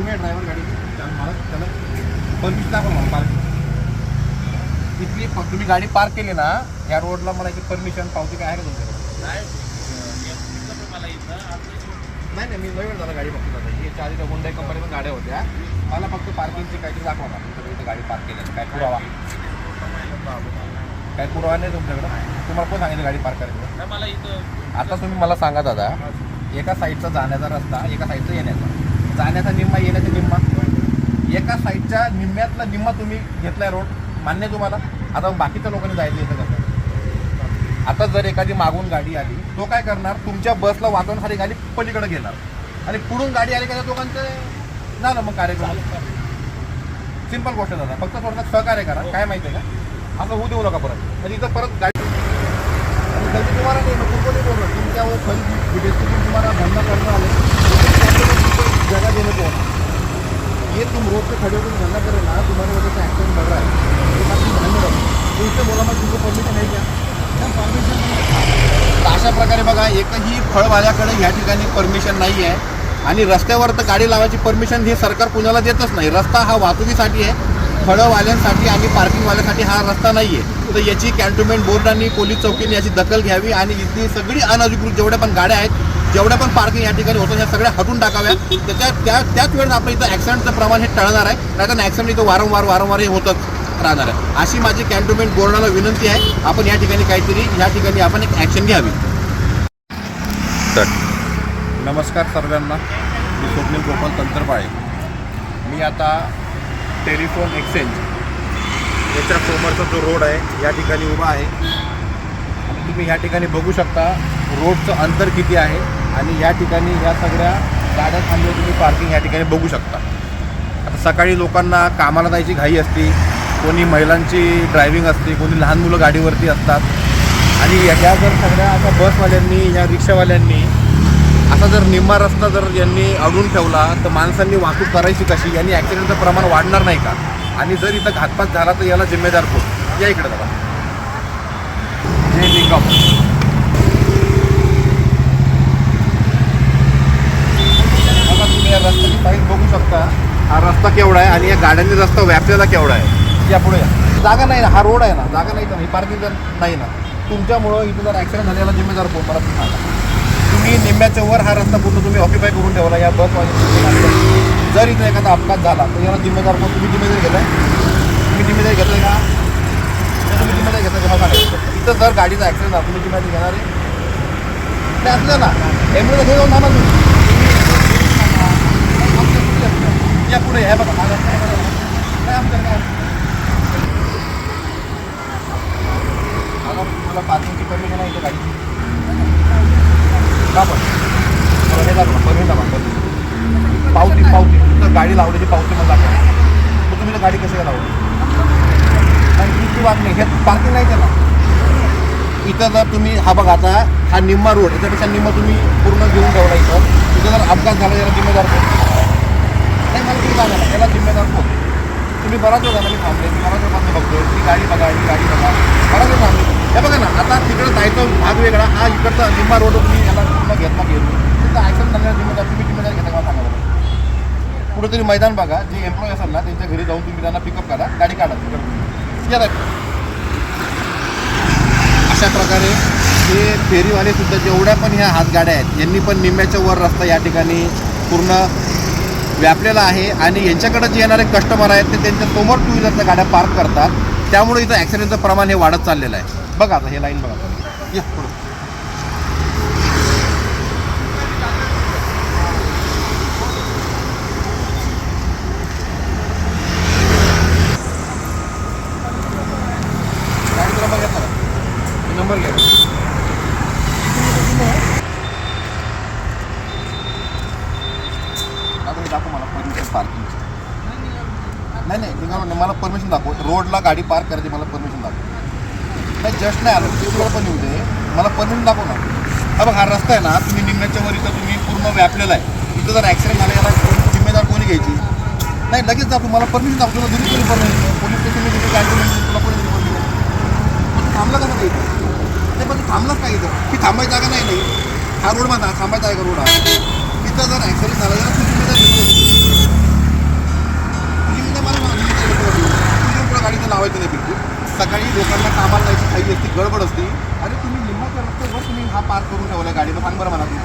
तुम्ही ड्रायव्हर गाडी मला त्याला परमिशन दाखवा मला पार्किंग इथली. तुम्ही गाडी पार्क केली ना या रोडला, मला इथे परमिशन पावती काय आहे का तुमच्याकडे? नाही नाही, मी लय वेळ झाला गाडी बघतो आता. याच्या आधी त्या हुंडाई कंपनीमध्ये गाड्या होत्या. मला फक्त पार्किंगची काहीतरी दाखवा ना तुमच्याकडे इथे गाडी पार्क केली. काय पुरावा? काय पुरावा नाही तुमच्याकडे? तुम्हाला कोण सांगितलं गाडी पार्क करायचं? मला इथं आता तुम्ही मला सांगा दादा, एका साईडचा जाण्याचा रस्ता, एका साईडचा येण्याचा. जाण्याचा निम्मा, येण्याचा निम्मा. एका साईडच्या निम्म्यातला निम्मा तुम्ही घेतलाय रोड, मान्य तुम्हाला? आता बाकीच्या लोकांनी जायचं इथं कसं? आता जर एखादी मागून गाडी आली, तो काय करणार? तुमच्या बसला वाचवण्यासाठी गाडी पलीकडे घेणार आणि पुढून गाडी आली का दोघांचं झालं मग कार्यक्रम. सिंपल गोष्ट दादा, फक्त थोडंसं सहकार्य करा. काय माहिती आहे का, असं होऊ देऊ नका परत. म्हणजे इथं परत गाडी गलती तुम्हाला नाही, मग कोणी बोललं तुमच्यावर खरी तुम्हाला धंदा करणं आले जगह देने को ये तुम रोड पे खड़े होकर धंधा करे ना, तुम्हारे वजह से एक्सीडेंट बढ़ रहा है, ये बात तुम ध्यान में रखो. तो इससे बोला मैं तुमको परमिशन है क्या? अशा प्रकारे बघा, एकही फळवाल्याकडे या ठिकाणी परमिशन नाही आहे आणि रस्त्यावर तर गाडी लावायची परमिशन हे सरकार कुणाला देतच नाही. रस्ता हा वाहतुकीसाठी आहे, फळवाल्यांसाठी आणि पार्किंगवाल्यांसाठी हा रस्ता नाही आहे. तर याची कॅन्टोन्मेंट बोर्डांनी, पोलीस चौकीने याची दखल घ्यावी आणि इथली सगळी अनधिकृत जेवढ्या पण गाड्या आहेत, जेवढ्या पण पार्किंग या ठिकाणी होतं, ह्या सगळ्या हटून टाकाव्यात. त्याच वेळेस आपण इथं ॲक्सिडेंटचं प्रमाण हे टळणार आहे. नाही तर ॲक्सिडेंट इथं वारंवार हे होतच राहणार आहे. अशी माझी कॅन्टोन्मेंट बोर्डाला विनंती आहे, आपण या ठिकाणी काहीतरी या ठिकाणी आपण एक ॲक्शन घ्यावी. नमस्कार सर्वांना, मी स्वप्नील गोपाल तंत्रपाळे. मी आता टेलिफोन एक्सचेंज याच्या समोरचा जो रोड आहे या ठिकाणी उभा आहे आणि तुम्ही या ठिकाणी बघू शकता रोडचं अंतर किती आहे आणि या ठिकाणी ह्या सगळ्या गाड्या थांबल्या तुम्ही पार्किंग या ठिकाणी बघू शकता. आता सकाळी लोकांना कामाला जायची घाई असते, कोणी महिलांची ड्रायव्हिंग असते, कोणी लहान मुलं गाडीवरती असतात आणि ह्या जर सगळ्या आता बसवाल्यांनी, ह्या रिक्षावाल्यांनी असा जर निम्मा रस्ता जर यांनी अडून ठेवला तर माणसांनी वाहतूक करायची कशी? यांनी ॲक्सिडेंटचं प्रमाण वाढणार नाही का? आणि जर इथं घातपात झाला तर याला जिम्मेदार कोण? या इकडे बघा, हे निकम. बघा तुम्ही या रस्त्याची साईज बघू शकता, हा रस्ता केवढा आहे आणि या गाड्यांनी रस्ता व्यापलेला केवढा आहे. या पुढे जागा नाही ना, हा रोड आहे ना, जागा नाही तर पार्किंग जर नाही ना, तुमच्यामुळं इथं जर ॲक्सिडेंट झाला याला जिम्मेदार कोण? मला तुम्ही सांगा. तुम्ही निम्म्याच्या वर हा रस्ता पूर्ण तुम्ही ऑक्युपाय करून ठेवला या बसवाले. जर इथं एखादा अपघात झाला तर याला जिम्मेदार कोण? तुम्ही जिम्मेदारी घेताय? तुम्ही जिम्मेदारी घेताय का? तुम्ही जिम्मेदारी घेताय का? मला सांगायचं, इथं जर गाडीचा ॲक्सिडेंट झाला तुम्ही जिम्मेदारी घेणार आहे? ते असलं ना, ॲम्ब्युलन्स घेऊन जाणार तुम्ही. या पुढे हे बघा, हा रस्ता काय आमचं काय मला पार्किंगची परमिशन आहे इथं गाडीची का? पण मला हे दाखवा परमिशन दाखवा, पावती तर गाडी लावण्याची पावती मला दाखवा. मग तुम्ही तर गाडी कशी काय लावली? नाही तुमची बात नाही, हे पार्किंग नाही त्याला. इथं जर तुम्ही हा बघा, आता हा निम्मा रोड, याच्यापेक्षा निम्मा तुम्ही पूर्ण घेऊन ठेवला इथं. इथं जर अपघात झाला याला जिम्मेदार कोण? नाही मला तुम्ही सांगा ना, याला जिम्मेदार कोण? तुम्ही बराच वेळ झाला मी थांबले, मी बराच वेळापासून बघतो ही गाडी बघा, ही गाडी बघा, बराच वेळ थांबले. हे बघा ना, आता तिकडे जायचा भाग वेगळा, हा इकडचा निम्मा रोड तुम्ही याला पूर्ण घेतला घेऊन तिथं ॲक्सिडेंट झालेला जिम्मेदार तुम्ही जिम्मेदारी घेता का? सांगा बघा. कुठेतरी मैदान बघा, जे एम्प्लॉई असेल ना त्यांच्या घरी जाऊन तुम्ही त्यांना पिकअप करा, गाडी काढा तिकडे. अशा प्रकारे हे फेरीवालेसुद्धा जेवढ्या पण ह्या हातगाड्या आहेत यांनी पण निम्म्याच्या वर रस्ता या ठिकाणी पूर्ण व्यापलेला आहे आणि यांच्याकडे जे येणारे कस्टमर आहेत ते त्यांच्या समोर टू व्हीलरच्या गाड्या पार्क करतात. त्यामुळे इथं ॲक्सिडेंटचं प्रमाण हे वाढत चाललेलं आहे. बघा आता हे लाईन बघा, या पुढं गाडी नंबर घेतला का? नंबर घ्या. दाखव मला परमिशन पार्किंगची. नाही निघालो, मला परमिशन दाखव. रोडला गाडी पार्क करायची मला परमिशन दाखव. नाही जस्ट नाही आलं, तुला पण येऊ दे, मला परमिशन दाखव ना. हा बघ हा रस्ता आहे ना, तुम्ही निम्म्याच्या वर इथं तुम्ही पूर्ण व्यापलेला आहे. इथं जर ॲक्सिडेंट झाला याला जिम्मेदार कोणी घ्यायची? नाही लगेच दाखव, मला परमिशन दाखव. तुला दुसरी कोणी परमिशन? पोलीस स्टेशनने तिथे कॅन्टोन्मेंट तुला कोणी दिली परमिशन? थांबला कसं काही इथं? नाही पण तू थांबलाच काय इथं? ही थांबायची जागा नाही. हा रोड माझा थांबायचा आहे का रोड? हा इथं जर ॲक्सिडेंट झाला तर तू जिम्मेदार घेतो. लावायचं नाही बिलकुल. सकाळी लोकांना कामाला जायची घाई असते, गडबड असते. अरे तुम्ही निम्माच्या रस्त्यावर तुम्ही हा पार्क करून ठेवला गाडी, मग सांग बरं मला तू.